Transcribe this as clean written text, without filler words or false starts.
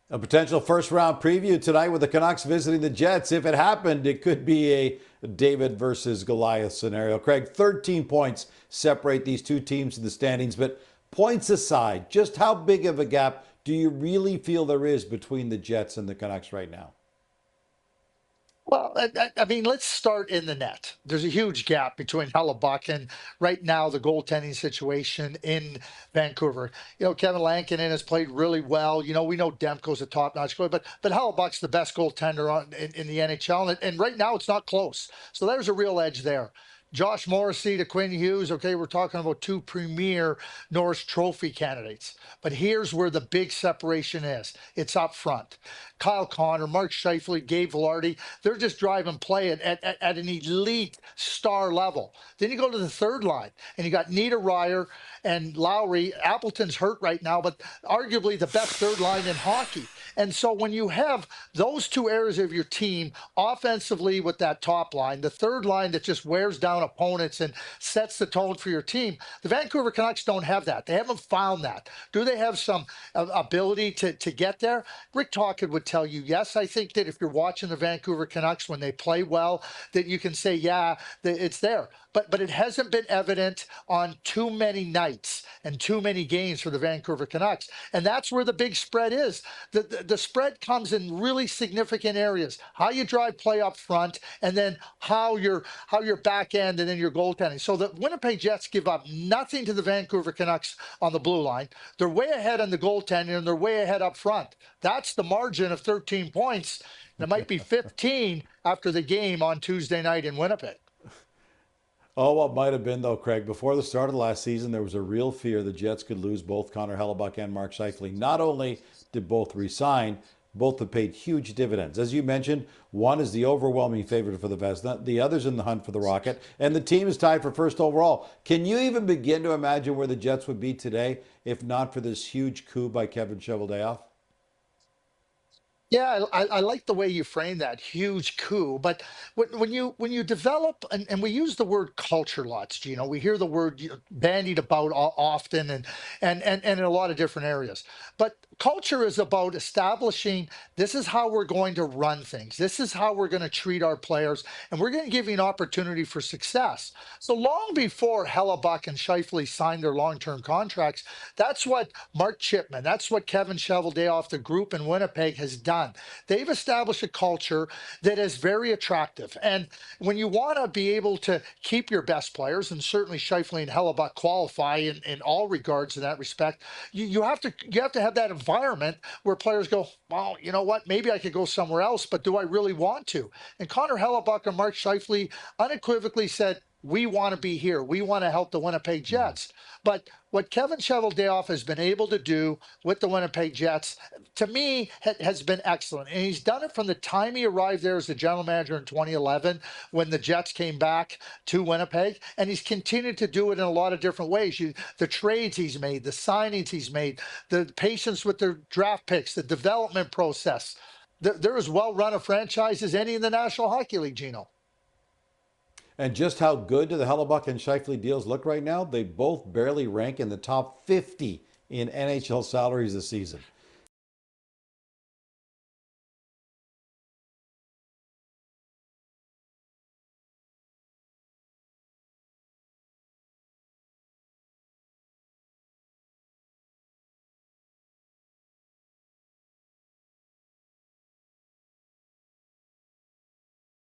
A potential first round preview tonight with the Canucks visiting the Jets. If it happened, it could be a David versus Goliath scenario. Craig, 13 points separate these two teams in the standings. But points aside, just how big of a gap do you really feel there is between the Jets and the Canucks right now? Well, I mean, let's start in the net. There's a huge gap between Hellebuck and right now the goaltending situation in Vancouver. Kevin Lankinen has played really well. We know Demko's a top-notch goalie, but Hellebuck's the best goaltender in the NHL, and right now it's not close. So there's a real edge there. Josh Morrissey to Quinn Hughes. Okay, we're talking about two premier Norris Trophy candidates. But here's where the big separation is. It's up front. Kyle Connor, Mark Scheifele, Gabe Velarde, they're just driving play at an elite star level. Then you go to the third line, and you got Nita Ryer and Lowry. Appleton's hurt right now, but arguably the best third line in hockey. And so when you have those two areas of your team offensively with that top line, the third line that just wears down opponents and sets the tone for your team, the Vancouver Canucks don't have that. They haven't found that. Do they have some ability to get there? Rick Tocchet would tell you, yes. I think that if you're watching the Vancouver Canucks when they play well, that you can say, yeah, it's there. But it hasn't been evident on too many nights and too many games for the Vancouver Canucks. And that's where the big spread is. The spread comes in really significant areas. How you drive play up front, and then how your back end and then your goaltending. So the Winnipeg Jets give up nothing to the Vancouver Canucks on the blue line. They're way ahead on the goaltending, and they're way ahead up front. That's the margin of 13 points. It might be 15 after the game on Tuesday night in Winnipeg. Oh, what might have been, though, Craig. Before the start of the last season, there was a real fear the Jets could lose both Connor Hellebuck and Mark Scheifele. Not only did both resign, both have paid huge dividends. As you mentioned, one is the overwhelming favorite for the Vezina, the other's in the hunt for the Rocket, and the team is tied for first overall. Can you even begin to imagine where the Jets would be today if not for this huge coup by Kevin Cheveldayoff? Yeah, I like the way you frame that huge coup. But when you develop, and we use the word culture lots, Gino. We hear the word bandied about often, and in a lot of different areas. But culture is about establishing this is how we're going to run things. This is how we're going to treat our players, and we're going to give you an opportunity for success. So long before Hellebuck and Scheifele signed their long-term contracts, that's what Mark Chipman, that's what Kevin Cheveldayoff, the group in Winnipeg, has done. They've established a culture that is very attractive. And when you want to be able to keep your best players, and certainly Scheifele and Hellebuck qualify in all regards in that respect, you have to have that environment where players go, well, you know what? Maybe I could go somewhere else, but do I really want to? And Connor Hellebuck and Mark Scheifele unequivocally said, we want to be here. We want to help the Winnipeg Jets. But what Kevin Cheveldayoff has been able to do with the Winnipeg Jets, to me, has been excellent. And he's done it from the time he arrived there as the general manager in 2011 when the Jets came back to Winnipeg. And he's continued to do it in a lot of different ways. The trades he's made, the signings he's made, the patience with their draft picks, the development process. They're as well run a franchise as any in the National Hockey League, Gino. And just how good do the Hellebuck and Scheifele deals look right now? They both barely rank in the top 50 in NHL salaries this season.